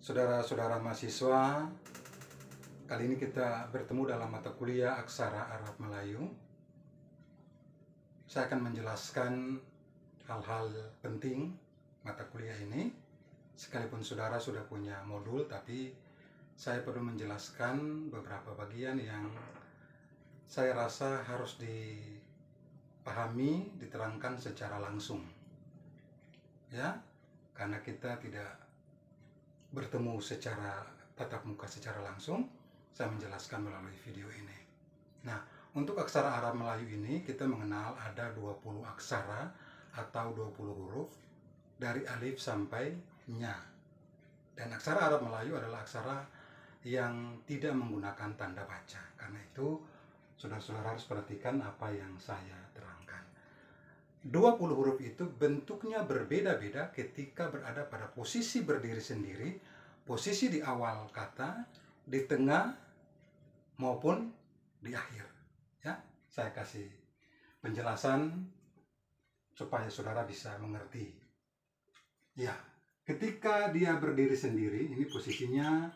Saudara-saudara mahasiswa, kali ini kita bertemu dalam mata kuliah Aksara Arab Melayu. Saya akan menjelaskan hal-hal penting mata kuliah ini. Sekalipun saudara sudah punya modul, tapi saya perlu menjelaskan beberapa bagian yang saya rasa harus dipahami, diterangkan secara langsung. Ya, karena kita tidak bertemu secara tatap muka secara langsung, saya menjelaskan melalui video ini. Nah, untuk aksara Arab Melayu ini kita mengenal ada 20 aksara atau 20 huruf dari alif sampai nya. Dan aksara Arab Melayu adalah aksara yang tidak menggunakan tanda baca. Karena itu saudara-saudara harus perhatikan apa yang saya terangkan. 20 huruf itu bentuknya berbeda-beda ketika berada pada posisi berdiri sendiri, posisi di awal kata, di tengah, maupun di akhir. Ya, saya kasih penjelasan supaya saudara bisa mengerti. Ya, ketika dia berdiri sendiri, ini posisinya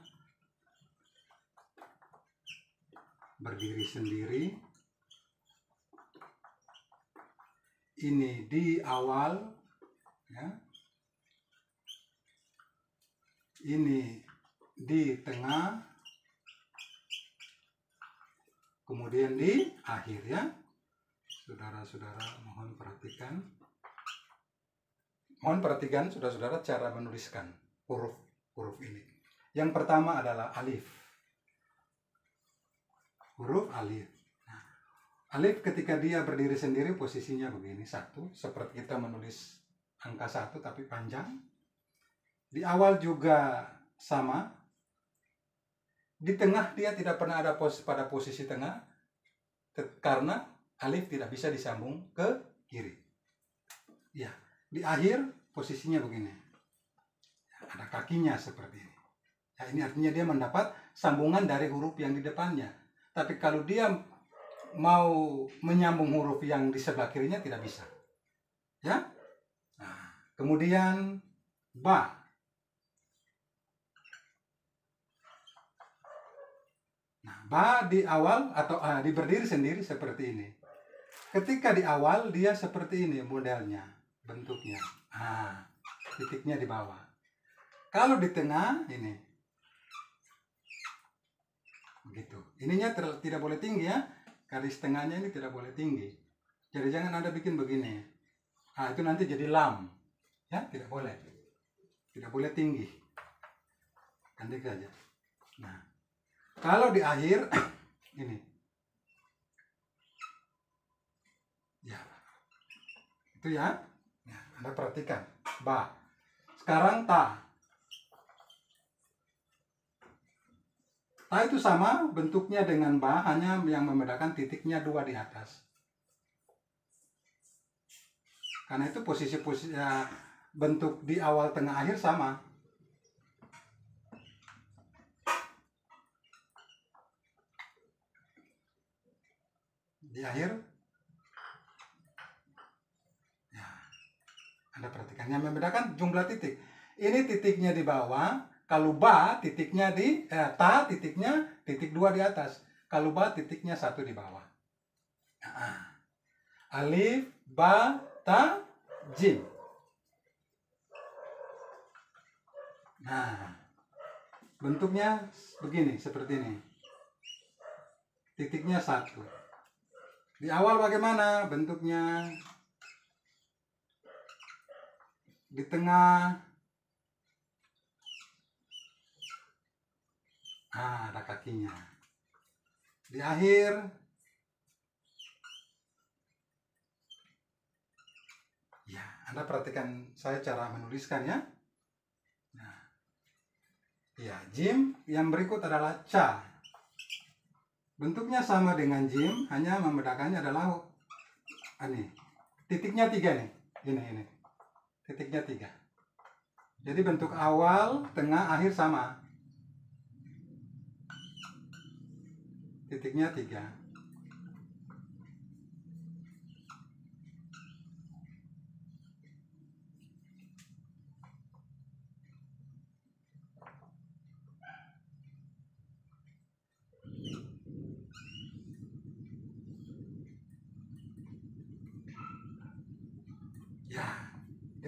berdiri sendiri. Ini di awal, ya. Ini di tengah, kemudian di akhir, ya. Saudara-saudara mohon perhatikan. Mohon perhatikan saudara-saudara cara menuliskan huruf ini. Yang pertama adalah alif. Huruf alif. Alif ketika dia berdiri sendiri posisinya begini, satu, seperti kita menulis angka 1 tapi panjang. Di awal juga sama. Di tengah dia tidak pernah ada pada posisi tengah, karena alif tidak bisa disambung ke kiri. Ya, di akhir posisinya begini. Ada kakinya seperti ini. Ya, ini artinya dia mendapat sambungan dari huruf yang di depannya. Tapi kalau dia mau menyambung huruf yang di sebelah kirinya tidak bisa, ya. Nah, kemudian ba. Nah, ba di awal atau di berdiri sendiri seperti ini. Ketika di awal dia seperti ini modelnya, bentuknya. Titiknya di bawah. Kalau di tengah ini, begitu. Ininya tidak boleh tinggi, ya. Garis tengahnya ini tidak boleh tinggi. Jadi jangan Anda bikin begini. Itu nanti jadi lam. Ya, tidak boleh. Tidak boleh tinggi. Pendek saja. Nah, kalau di akhir ini. Ya. Itu ya. Anda perhatikan. Ba. Sekarang ta. Ta itu sama bentuknya dengan ba, hanya yang membedakan titiknya 2 di atas. Karena itu posisi bentuk di awal, tengah, akhir sama. Di akhir, ya, Anda perhatikan. Yang membedakan jumlah titik. Ini titiknya di bawah. Kalau ba titiknya ta titiknya titik 2 di atas. Kalau ba titiknya 1 di bawah. Alif, ba, ta, jim. Nah, bentuknya begini, seperti ini. Titiknya 1. Di awal bagaimana bentuknya? Di tengah. Ada kakinya. Di akhir. Ya, Anda perhatikan saya cara menuliskan, ya. Nah, ya, jim. Yang berikut adalah ca. Bentuknya sama dengan jim, hanya membedakannya adalah ini. Titiknya 3 nih. Ini. Titiknya 3. Jadi bentuk awal, tengah, akhir sama. Titiknya 3.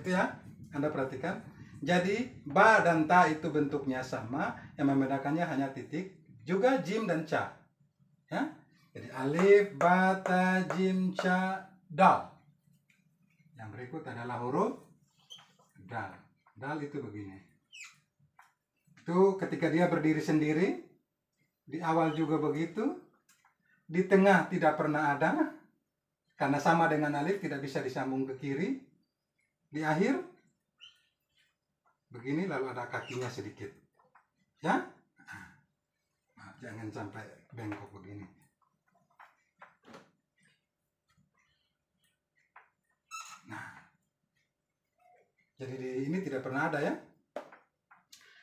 Itu ya, Anda perhatikan. Jadi ba dan ta itu bentuknya sama, yang membedakannya hanya titik. Juga jim dan ca. Ya. Jadi alif, ba, ta, jim, ca, dal. Yang berikut adalah huruf dal. Dal itu begini. Itu ketika dia berdiri sendiri, di awal juga begitu, di tengah tidak pernah ada, karena sama dengan alif tidak bisa disambung ke kiri. Di akhir begini, lalu ada kakinya sedikit, ya. Nah, jangan sampai bengkok begini. Nah, jadi ini tidak pernah ada ya,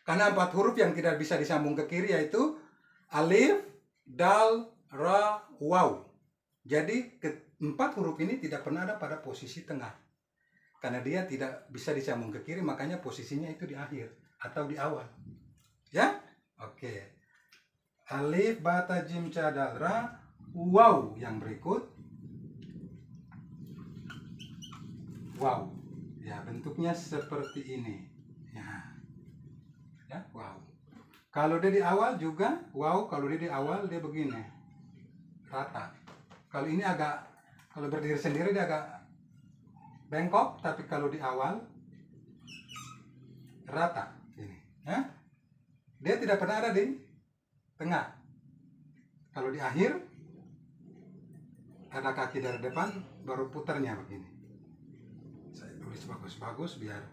karena 4 huruf yang tidak bisa disambung ke kiri yaitu alif, dal, ra, waw. Jadi 4 huruf ini tidak pernah ada pada posisi tengah. Karena dia tidak bisa disambung ke kiri, makanya posisinya itu di akhir atau di awal. Ya? Oke. Alif, ba, ta, jim, ca, dal, ra, waw yang berikut. Waw. Ya, bentuknya seperti ini. Ya, waw. Kalau dia di awal juga waw, kalau dia di awal dia begini. Rata. Kalau ini agak, kalau berdiri sendiri dia agak bengkok, tapi kalau di awal rata ini, ya. Dia tidak pernah ada di tengah. Kalau di akhir ada kaki dari depan, baru putarnya begini. Saya tulis bagus-bagus biar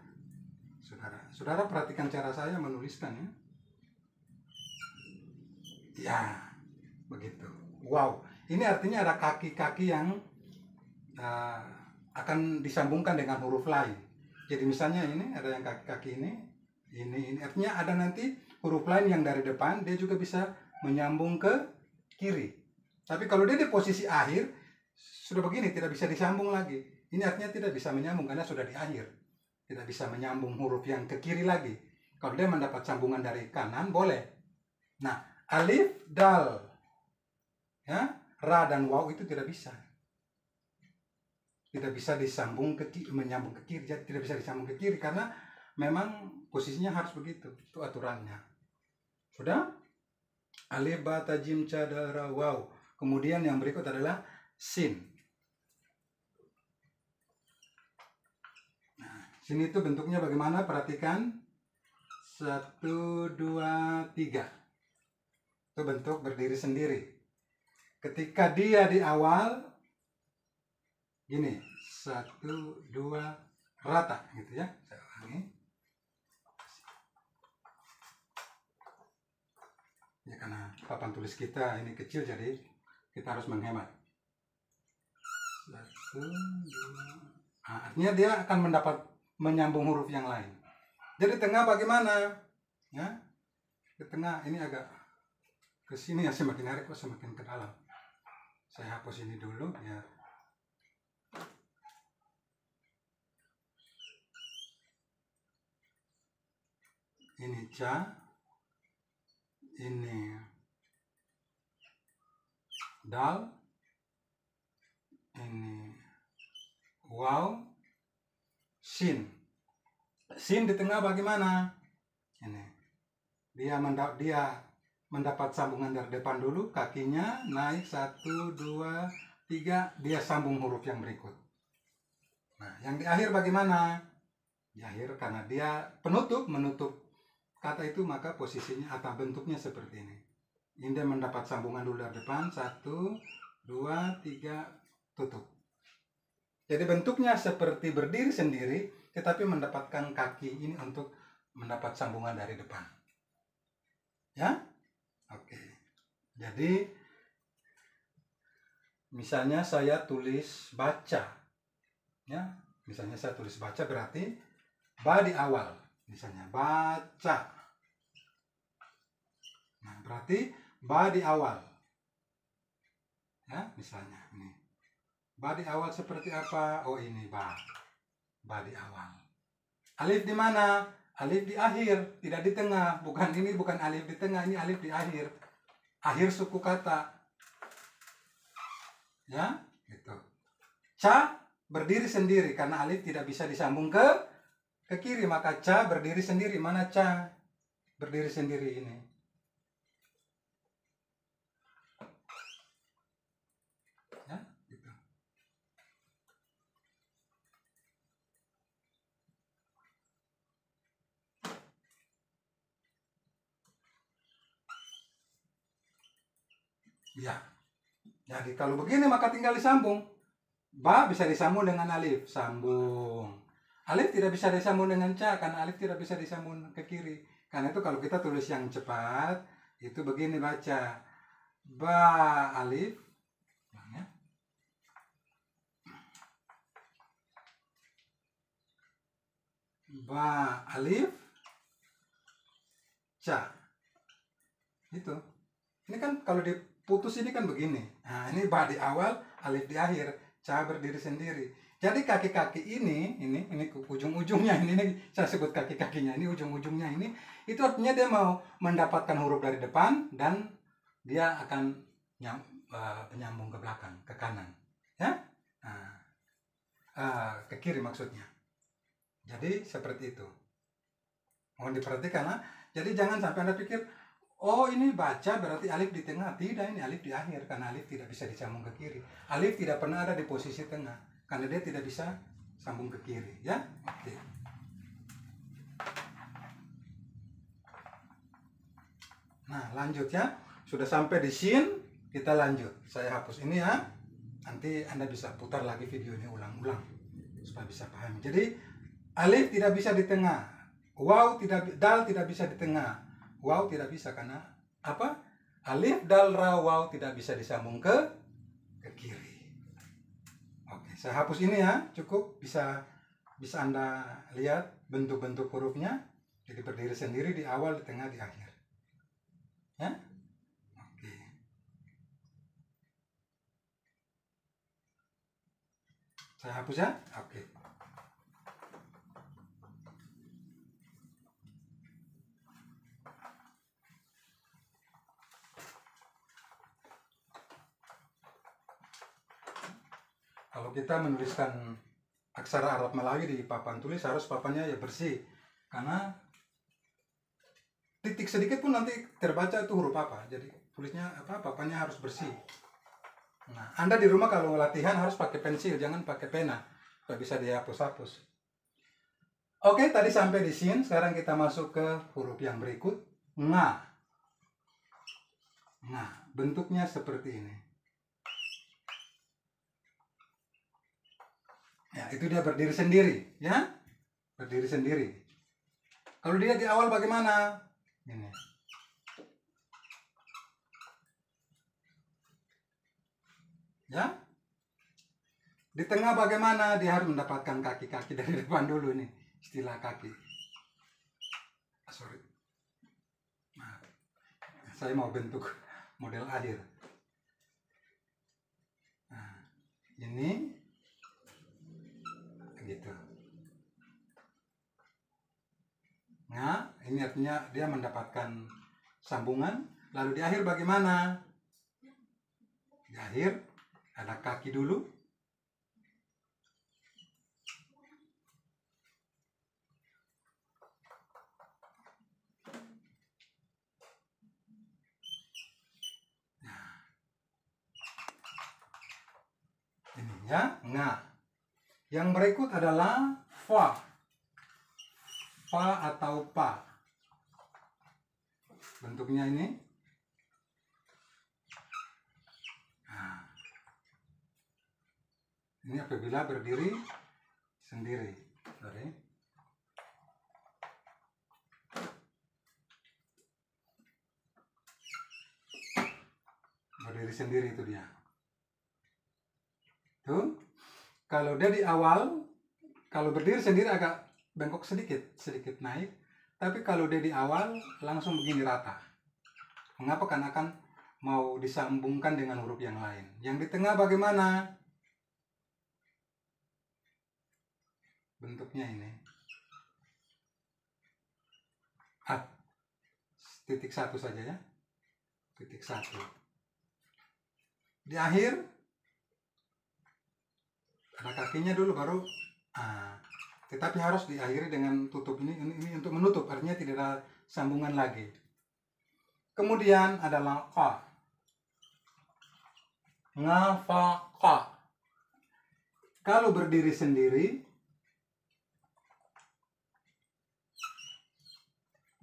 saudara perhatikan cara saya menuliskan ya. Ya, begitu. Wow, ini artinya ada kaki-kaki yang akan disambungkan dengan huruf lain. Jadi misalnya ini ada yang kaki-kaki ini artinya ada nanti huruf lain yang dari depan dia juga bisa menyambung ke kiri. Tapi kalau dia di posisi akhir sudah begini, tidak bisa disambung lagi. Ini artinya tidak bisa menyambung karena sudah di akhir. Tidak bisa menyambung huruf yang ke kiri lagi. Kalau dia mendapat sambungan dari kanan boleh. Nah, alif, dal, ya, ra dan waw itu tidak bisa. Tidak bisa disambung ke kiri, menyambung ke kiri, jadi tidak bisa disambung ke kiri karena memang posisinya harus begitu. Itu aturannya. Sudah? Alif, ba, ta, jim, ca, dal, ra, waw. Kemudian yang berikut adalah sin. Nah, sin itu bentuknya bagaimana? Perhatikan. 1, 2, 3. Itu bentuk berdiri sendiri. Ketika dia di awal gini, 1, 2, rata gitu ya. Saya ulangi. Ya karena papan tulis kita ini kecil jadi kita harus menghemat. 1, 2. Nah, artinya dia akan mendapat menyambung huruf yang lain. Jadi tengah bagaimana? Ya. Di tengah ini agak ke sini ya, semakin hari kok semakin ke dalam. Saya hapus ini dulu ya. Ini ca, ini dal, ini waw, sin. Sin di tengah bagaimana? Ini dia mendapat sambungan dari depan dulu, kakinya naik 1, 2, 3, dia sambung huruf yang berikut. Nah, yang di akhir bagaimana? Di akhir karena dia menutup kata itu, maka posisinya atau bentuknya seperti ini. Ini dia mendapat sambungan dulu dari depan, 1, 2, 3, tutup. Jadi bentuknya seperti berdiri sendiri, tetapi mendapatkan kaki ini untuk mendapat sambungan dari depan. Ya? Oke. Jadi misalnya saya tulis baca. Ya, misalnya saya tulis baca berarti ba di awal. Misalnya baca. Nah, berarti ba di awal. Ya, misalnya ini. Ba di awal seperti apa? Oh, ini ba. Ba di awal. Alif di mana? Alif di akhir, tidak di tengah. Ini bukan alif di tengah, ini alif di akhir. Akhir suku kata. Ya, gitu. Ca berdiri sendiri karena alif tidak bisa disambung ke ke kiri, maka ca berdiri sendiri. Mana ca berdiri sendiri ini? Ya, gitu. Ya. Jadi kalau begini maka tinggal disambung. Ba bisa disambung dengan alif, sambung. Alif tidak bisa disambung dengan ca, karena alif tidak bisa disambung ke kiri. Karena itu kalau kita tulis yang cepat, itu begini baca. Ba alif. Ya. Ba alif. Ca. Itu. Ini kan kalau diputus ini kan begini. Nah, ini ba di awal, alif di akhir. Ca berdiri sendiri. Jadi kaki-kaki ini ujung-ujungnya ini saya sebut kaki-kakinya ini ujung-ujungnya ini itu artinya dia mau mendapatkan huruf dari depan dan dia akan menyambung ke belakang, ke kanan, ya, ke kiri maksudnya. Jadi seperti itu. Mohon diperhatikan, jadi jangan sampai Anda pikir, oh ini baca berarti alif di tengah. Tidak, ini alif di akhir, karena alif tidak bisa disambung ke kiri. Alif tidak pernah ada di posisi tengah, karena dia tidak bisa sambung ke kiri, ya. Oke. Nah, lanjut ya. Sudah sampai di sin, kita lanjut. Saya hapus ini ya. Nanti Anda bisa putar lagi video ini ulang-ulang supaya bisa paham. Jadi alif tidak bisa di tengah. Waw tidak, dal tidak bisa di tengah. Waw tidak bisa karena apa? Alif, dal, ra, waw tidak bisa disambung ke kiri. Oke, saya hapus ini ya. Cukup bisa Anda lihat bentuk-bentuk hurufnya. Jadi berdiri sendiri di awal, di tengah, di akhir. Ya? Oke. Saya hapus ya. Oke. Kalau kita menuliskan aksara Arab Melayu di papan tulis, harus papannya ya bersih, karena titik sedikit pun nanti terbaca itu huruf apa. Jadi tulisnya apa, papannya harus bersih. Nah, Anda di rumah kalau latihan harus pakai pensil, jangan pakai pena, supaya bisa dihapus-hapus. Oke, tadi sampai di sin. Sekarang kita masuk ke huruf yang berikut, nga. Nah, bentuknya seperti ini. Ya, itu dia berdiri sendiri, ya. Berdiri sendiri. Kalau dia di awal bagaimana? Ini. Ya. Di tengah bagaimana? Dia harus mendapatkan kaki-kaki dari depan dulu nih. Istilah kaki. Sorry. Nah, saya mau bentuk model akhir. Nah, ini gitu. Nah, ini artinya dia mendapatkan sambungan. Lalu di akhir bagaimana? Di akhir ada kaki dulu. Nah, ini ya, nga. Yang berikut adalah fa. Fa atau pa. Bentuknya ini. Nah, ini apabila berdiri sendiri. Sorry. Berdiri sendiri itu dia. Tuh. Kalau dia di awal, kalau berdiri sendiri agak bengkok sedikit naik. Tapi kalau dia di awal langsung begini rata. Mengapa? Karena akan mau disambungkan dengan huruf yang lain. Yang di tengah bagaimana? Bentuknya ini. Titik satu saja ya. Titik satu. Di akhir ada kakinya dulu baru Tetapi harus diakhiri dengan tutup ini untuk menutup, artinya tidak ada sambungan lagi. Kemudian adalah qa. Ngafaqa. Kalau berdiri sendiri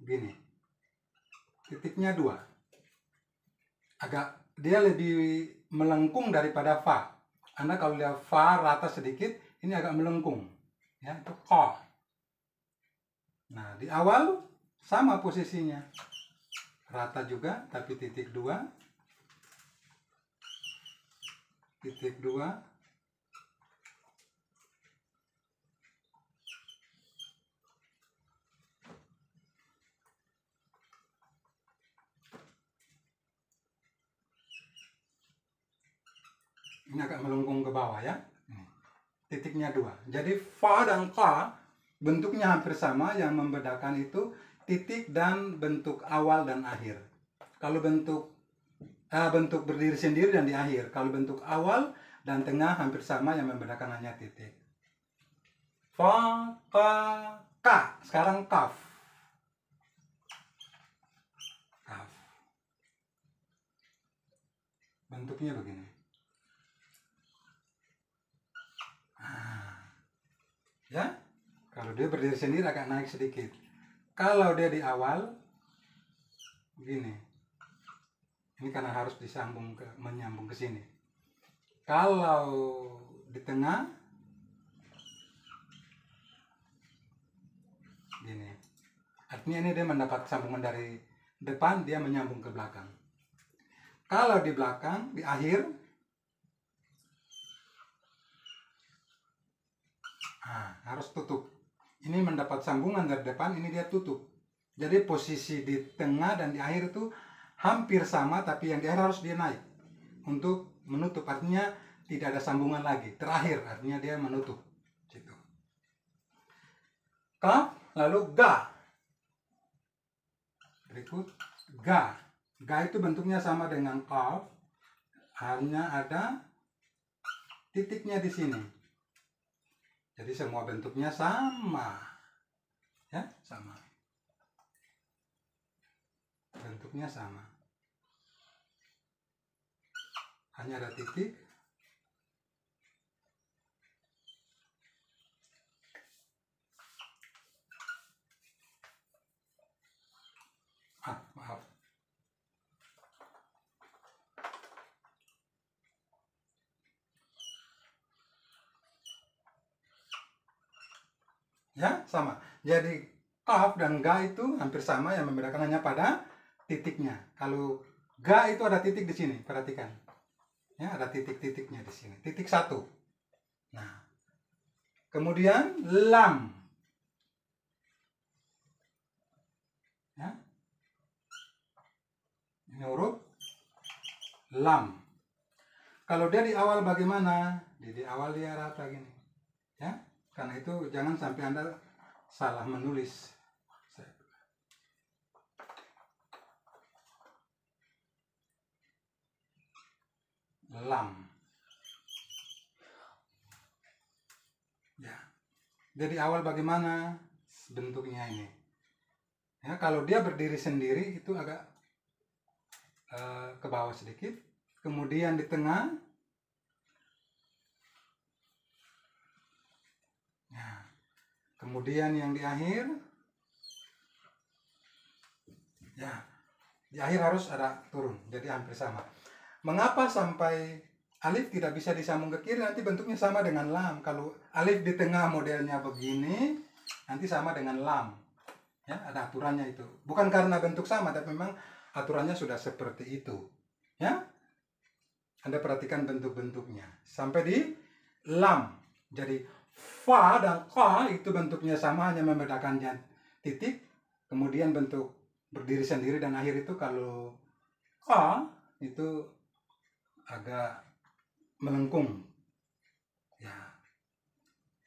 gini, titiknya 2. Agak dia lebih melengkung daripada fa. Anda kalau lihat fa rata sedikit, ini agak melengkung. Ya, itu qa. Nah, di awal sama posisinya. Rata juga, tapi titik 2. Titik 2. Ini agak melengkung ke bawah ya. Titiknya 2. Jadi fa dan qa bentuknya hampir sama, yang membedakan itu titik dan bentuk awal dan akhir. Kalau bentuk berdiri sendiri dan di akhir. Kalau bentuk awal dan tengah hampir sama, yang membedakan hanya titik. Fa, qa, ka. Sekarang kaf. Kaf. Bentuknya begini. Ya, kalau dia berdiri sendiri agak naik sedikit. Kalau dia di awal begini, ini karena harus menyambung ke sini. Kalau di tengah gini, artinya ini dia mendapat sambungan dari depan, dia menyambung ke belakang. Kalau di belakang, di akhir, harus tutup. Ini mendapat sambungan dari depan, ini dia tutup. Jadi posisi di tengah dan di akhir itu hampir sama, tapi yang di akhir harus dia naik untuk menutup. Artinya tidak ada sambungan lagi. Terakhir, artinya dia menutup. Gitu. Kaf, lalu ga. Berikut ga. Ga itu bentuknya sama dengan kaf, hanya ada titiknya di sini. Jadi semua bentuknya sama. Ya, sama. Bentuknya sama. Hanya ada titik. Maaf. Ya, sama. Jadi kaf dan ga itu hampir sama, yang membedakan hanya pada titiknya. Kalau ga itu ada titik di sini, perhatikan. Ya, ada titik-titiknya di sini. Titik 1. Nah, kemudian lam. Ya. Ini huruf lam. Kalau dia di awal bagaimana? Di awal dia rata gini. Ya. Karena itu jangan sampai Anda salah menulis. Lam. Ya. Jadi awal bagaimana bentuknya ini? Ya, kalau dia berdiri sendiri itu agak ke bawah sedikit. Kemudian di tengah. Kemudian yang di akhir, ya, di akhir harus ada turun, jadi hampir sama. Mengapa sampai alif tidak bisa disambung ke kiri? Nanti bentuknya sama dengan lam. Kalau alif di tengah modelnya begini, nanti sama dengan lam. Ya, ada aturannya itu. Bukan karena bentuk sama, tapi memang aturannya sudah seperti itu. Ya, Anda perhatikan bentuk-bentuknya sampai di lam. Jadi fa dan qa itu bentuknya sama, hanya membedakannya titik. Kemudian bentuk berdiri sendiri dan akhir itu, kalau qa itu agak melengkung. Ya.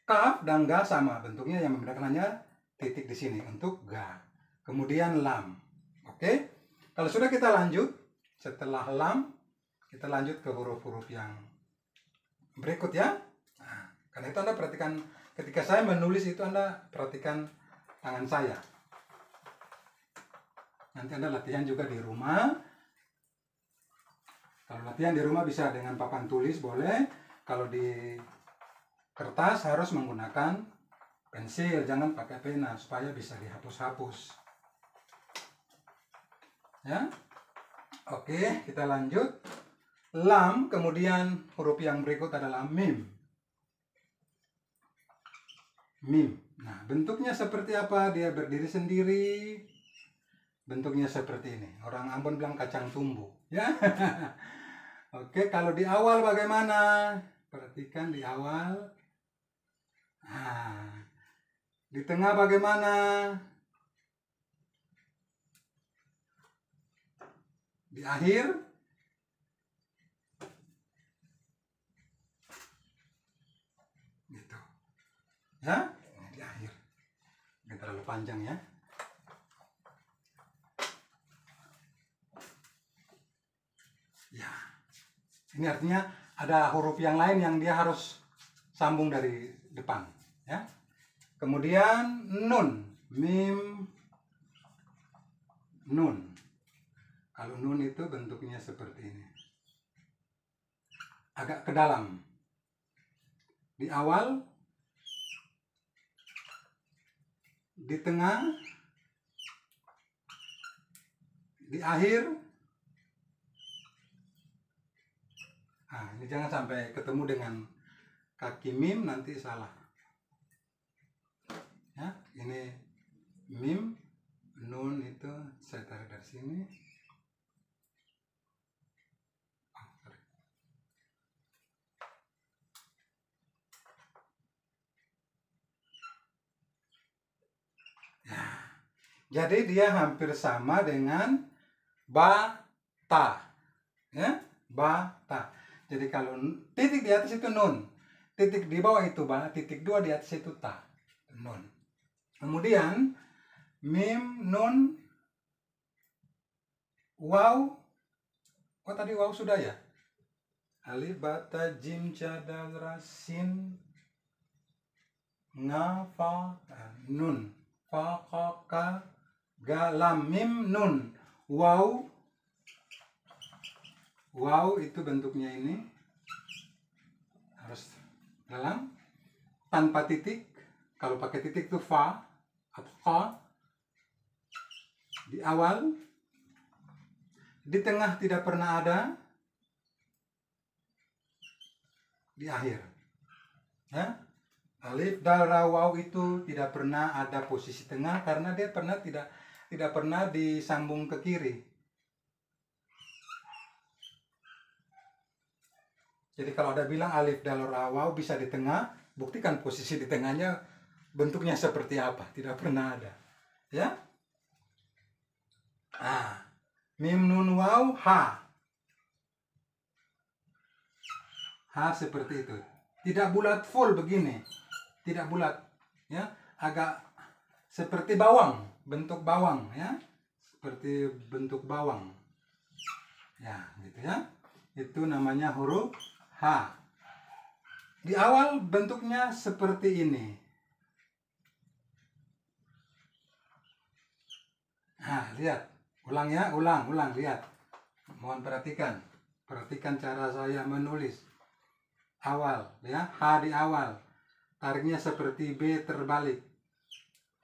Kaf dan ga sama bentuknya, yang membedakan hanya titik di sini untuk ga. Kemudian lam. Oke? Kalau sudah kita lanjut, setelah lam, kita lanjut ke huruf-huruf yang berikut ya. Karena itu Anda perhatikan Ketika saya menulis itu Anda perhatikan tangan saya. Nanti Anda latihan juga di rumah. Kalau latihan di rumah bisa dengan papan tulis boleh. Kalau di kertas harus menggunakan pensil, jangan pakai pena supaya bisa dihapus-hapus. Ya. Oke, kita lanjut. Lam, kemudian huruf yang berikut adalah mim. Mim. Nah, bentuknya seperti apa? Dia berdiri sendiri. Bentuknya seperti ini. Orang Ambon bilang kacang tumbuh, ya. Oke, kalau di awal bagaimana? Perhatikan di awal. Nah, di tengah bagaimana? Di akhir? Gitu. Ya, ini di akhir. Ini terlalu panjang ya. Ya. Ini artinya ada huruf yang lain yang dia harus sambung dari depan, ya. Kemudian nun, mim, nun. Kalau nun itu bentuknya seperti ini. Agak ke dalam. Di awal, di tengah, di akhir. Nah, ini jangan sampai ketemu dengan kaki mim nanti salah. Ya, ini mim, nun itu saya tarik dari sini. Ya. Jadi dia hampir sama dengan bata. Ya, bata. Jadi kalau titik di atas itu nun, titik di bawah itu ba, titik dua di atas itu ta, nun. Kemudian mim, nun, waw. Oh tadi waw sudah ya. Alif, bata, jim, ca, dal, ra, sin, nga, fa, nun. Fa, ka, ka, ga, lam, mim, nun. Waw. Waw itu bentuknya ini. Harus dalam. Tanpa titik. Kalau pakai titik itu fa atau ka. Di awal. Di tengah tidak pernah ada. Di akhir. Ya. Alif, dal, ra, waw itu tidak pernah ada posisi tengah karena dia tidak pernah disambung ke kiri. Jadi kalau ada bilang alif, dal, ra, waw bisa di tengah, buktikan posisi di tengahnya bentuknya seperti apa. Tidak pernah ada. Ya. Ah. Mim, nun, waw, ha. Ha seperti itu. Tidak bulat full begini. Tidak bulat. Ya. Agak seperti bawang. Bentuk bawang. Ya. Seperti bentuk bawang. Ya, gitu ya. Itu namanya huruf H. Di awal bentuknya seperti ini. Nah, lihat. Ulang ya, ulang, lihat. Mohon perhatikan. Perhatikan cara saya menulis. Awal, ya. H di awal. Tariknya seperti B terbalik.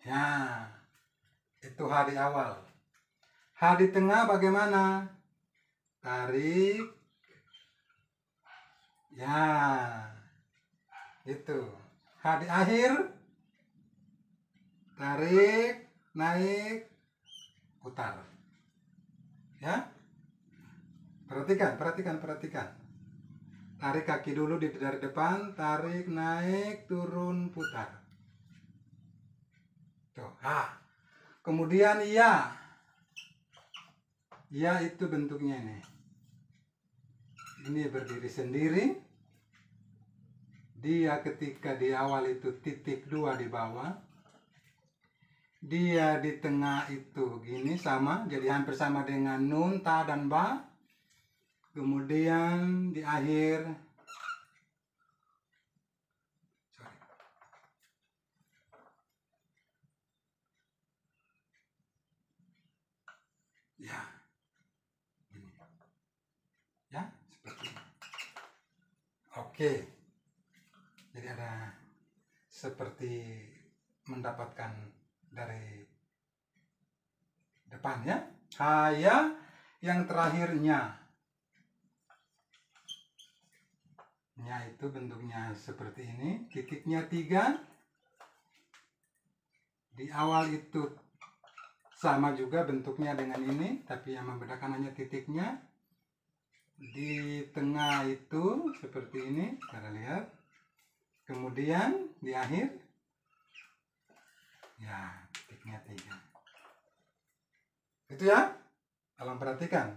Ya. Itu H di awal. H di tengah bagaimana? Tarik. Ya, itu. H di akhir, tarik, naik, putar. Ya, perhatikan. Tarik kaki dulu dari depan, tarik, naik, turun, putar. Tuh, H. Kemudian ya. Ya itu bentuknya ini. Ini berdiri sendiri. Dia ketika di awal itu titik 2 di bawah. Dia di tengah itu gini sama. Jadi hampir sama dengan nun, ta, dan ba. Kemudian di akhir. Ya, ini. Ya, seperti ini. Oke. Jadi ada seperti mendapatkan dari depan ya. Haya yang terakhirnya. Nya itu bentuknya seperti ini, titiknya 3. Di awal itu sama juga bentuknya dengan ini, tapi yang membedakan hanya titiknya. Di tengah itu seperti ini, kita lihat. Kemudian di akhir, ya titiknya 3. Itu ya, tolong perhatikan.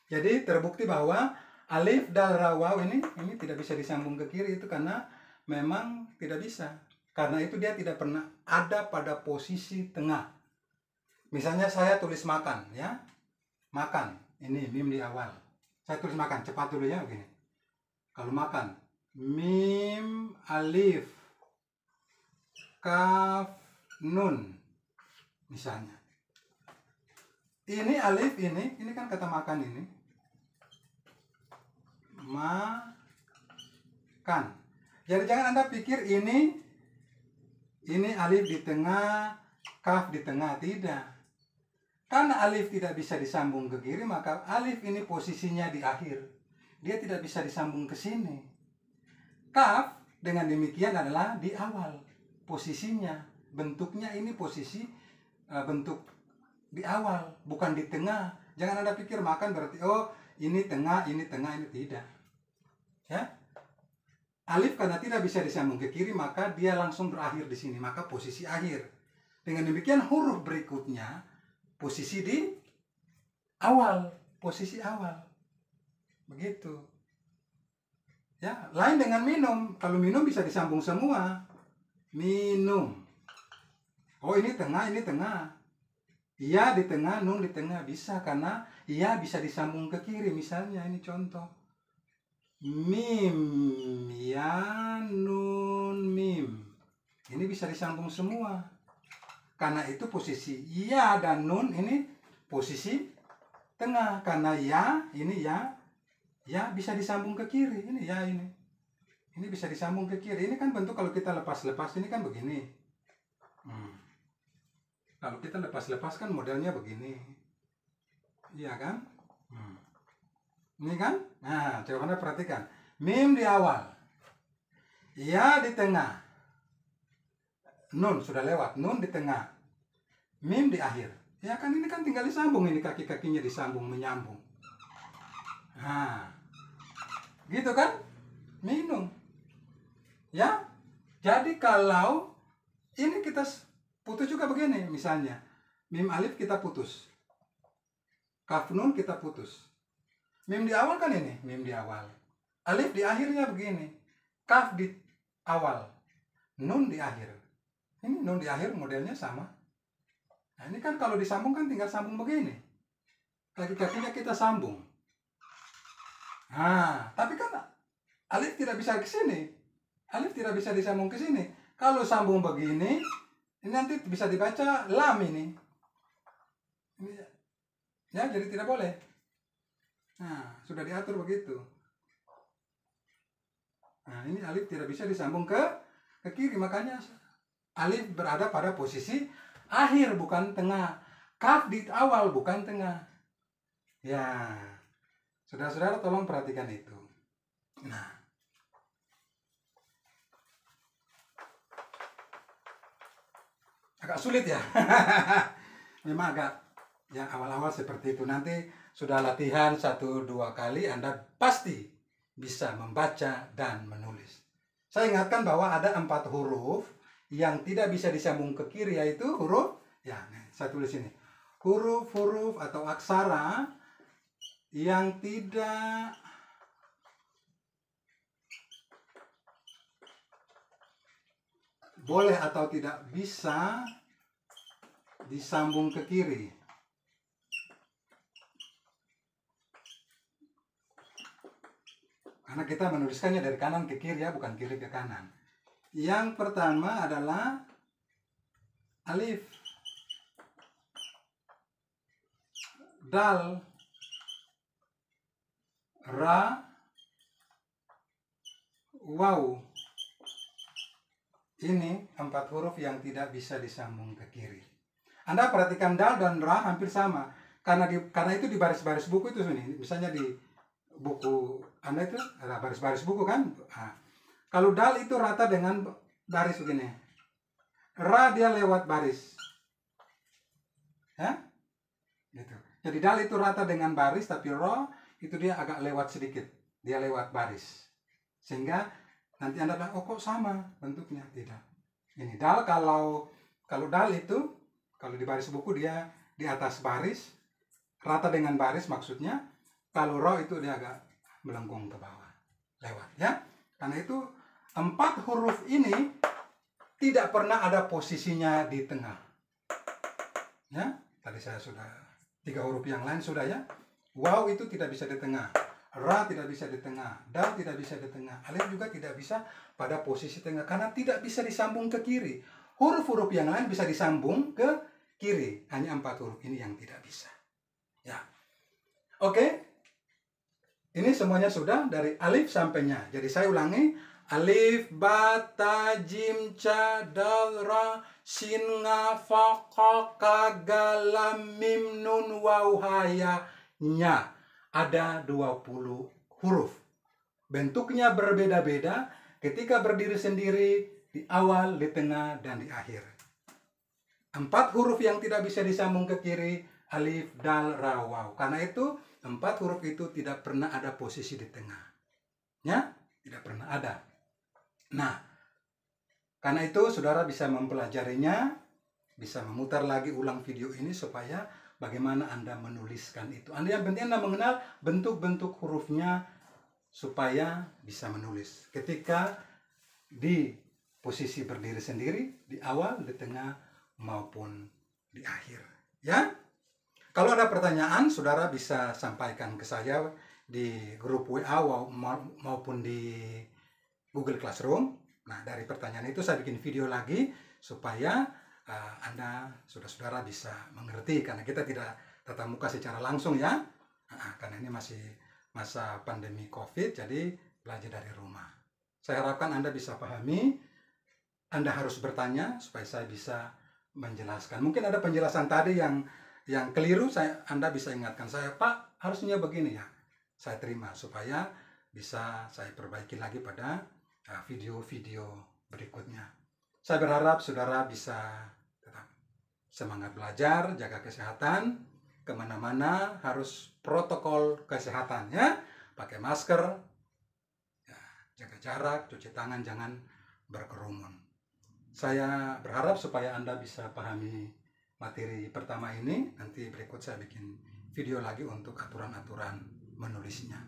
Jadi terbukti bahwa alif, dal, ra, waw ini tidak bisa disambung ke kiri, itu karena memang tidak bisa. Karena itu dia tidak pernah ada pada posisi tengah. Misalnya saya tulis makan ya. Makan, ini mim di awal. Saya tulis makan, cepat dulu ya begini. Kalau makan, mim, alif, kaf, nun. Misalnya. Ini alif ini kan kata makan ini. Makan. Jadi jangan Anda pikir ini alif di tengah, kaf di tengah, tidak. Karena alif tidak bisa disambung ke kiri, maka alif ini posisinya di akhir. Dia tidak bisa disambung ke sini. Kaf dengan demikian adalah di awal posisinya. Bentuknya ini posisi bentuk di awal, bukan di tengah. Jangan Anda pikir makan berarti oh ini tengah, ini tidak. Ya. Alif karena tidak bisa disambung ke kiri, maka dia langsung berakhir di sini, maka posisi akhir. Dengan demikian huruf berikutnya posisi di awal, posisi awal. Begitu. Ya, lain dengan minum. Kalau minum bisa disambung semua. Minum. Oh, ini tengah, ini tengah. Iya di tengah, nun di tengah, bisa karena iya bisa disambung ke kiri. Misalnya ini contoh. Mim, ya, nun, mim. Ini bisa disambung semua. Karena itu posisi ya dan nun ini posisi tengah. Karena ya, ini ya bisa disambung ke kiri. Ini ya ini. Ini bisa disambung ke kiri. Ini kan bentuk kalau kita lepas-lepas ini kan begini. Kalau kita lepas-lepas kan modelnya begini. Iya kan? Ini kan? Nah, coba Anda perhatikan. Mim di awal. Ya di tengah. Nun sudah lewat. Nun di tengah. Mim di akhir. Ya kan ini kan tinggal disambung. Ini kaki-kakinya disambung, menyambung. Nah. Gitu kan? Minum. Ya? Jadi kalau ini kita putus juga begini. Misalnya. Mim alif kita putus. Kaf nun kita putus. Mim di awal kan ini, mim di awal. Alif di akhirnya begini. Kaf di awal. Nun di akhir. Ini nun di akhir modelnya sama. Nah ini kan kalau disambung kan tinggal sambung begini. Kaki-kakinya kita sambung. Nah, tapi kan alif tidak bisa ke sini. Alif tidak bisa disambung ke sini. Kalau sambung begini, ini nanti bisa dibaca lam ini. Ya, jadi tidak boleh. Nah, sudah diatur begitu. Nah, ini alif tidak bisa disambung ke kiri. Makanya alif berada pada posisi akhir, bukan tengah. Kaf di awal, bukan tengah. Ya, saudara-saudara tolong perhatikan itu. Nah, agak sulit ya. Memang agak, ya awal-awal seperti itu. Nanti sudah latihan 1-2 kali, Anda pasti bisa membaca dan menulis. Saya ingatkan bahwa ada 4 huruf yang tidak bisa disambung ke kiri, yaitu huruf, ya saya tulis ini. Huruf-huruf atau aksara yang tidak boleh atau tidak bisa disambung ke kiri. Karena kita menuliskannya dari kanan ke kiri ya, bukan kiri ke kanan. Yang pertama adalah alif. dal, ra, waw. Ini 4 huruf yang tidak bisa disambung ke kiri. Anda perhatikan dal dan ra hampir sama. Karena itu di baris-baris buku itu ini. Misalnya di buku Anda itu ada baris-baris buku kan. Nah, kalau dal itu rata dengan baris begini. Ra dia lewat baris. Ya? Gitu. Jadi dal itu rata dengan baris, tapi ra itu dia agak lewat sedikit. Dia lewat baris. Sehingga nanti Anda bilang, oh kok sama bentuknya? Tidak. Ini dal, kalau dal itu, kalau di baris buku dia di atas baris, rata dengan baris maksudnya. Kalau ra itu dia agak melengkung ke bawah, lewat ya. Karena itu 4 huruf ini tidak pernah ada posisinya di tengah. Ya, tadi saya sudah 3 huruf yang lain sudah ya. Waw itu tidak bisa di tengah. Ra tidak bisa di tengah, dal tidak bisa di tengah, alif juga tidak bisa pada posisi tengah karena tidak bisa disambung ke kiri. Huruf-huruf yang lain bisa disambung ke kiri, hanya 4 huruf ini yang tidak bisa. Ya, oke. Ini semuanya sudah dari alif sampai nya. Jadi saya ulangi: alif, ba, ta, jim, ca, dal, ra, sin, nga, fa, qa, ka, ga, lam, mim, nun, waw, ha, ya, nya. Ada 20 huruf. Bentuknya berbeda-beda ketika berdiri sendiri di awal, di tengah, dan di akhir. 4 huruf yang tidak bisa disambung ke kiri, alif, dal, ra, waw. Karena itu 4 huruf itu tidak pernah ada posisi di tengah. Ya, tidak pernah ada. Nah, karena itu saudara bisa mempelajarinya, bisa memutar lagi ulang video ini supaya bagaimana Anda menuliskan itu. Yang penting Anda mengenal bentuk-bentuk hurufnya supaya bisa menulis. Ketika di posisi berdiri sendiri, di awal, di tengah, maupun di akhir. Ya? Kalau ada pertanyaan, saudara bisa sampaikan ke saya di grup WA maupun di Google Classroom. Nah, dari pertanyaan itu saya bikin video lagi supaya Anda, saudara-saudara bisa mengerti, karena kita tidak tatap muka secara langsung ya. Karena ini masih masa pandemi COVID, jadi belajar dari rumah. Saya harapkan Anda bisa pahami. Anda harus bertanya supaya saya bisa menjelaskan. Mungkin ada penjelasan tadi yang keliru, Anda bisa ingatkan saya, Pak, harusnya begini ya. Saya terima supaya bisa saya perbaiki lagi pada video-video berikutnya. Saya berharap saudara bisa tetap semangat belajar, jaga kesehatan, kemana-mana harus protokol kesehatan ya, pakai masker, ya, jaga jarak, cuci tangan, jangan berkerumun. Saya berharap supaya Anda bisa pahami materi pertama ini. Nanti berikut saya bikin video lagi untuk aturan-aturan menulisnya.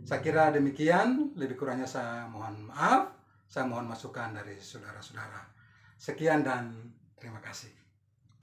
Saya kira demikian, lebih kurangnya saya mohon maaf, saya mohon masukan dari saudara-saudara. Sekian dan terima kasih.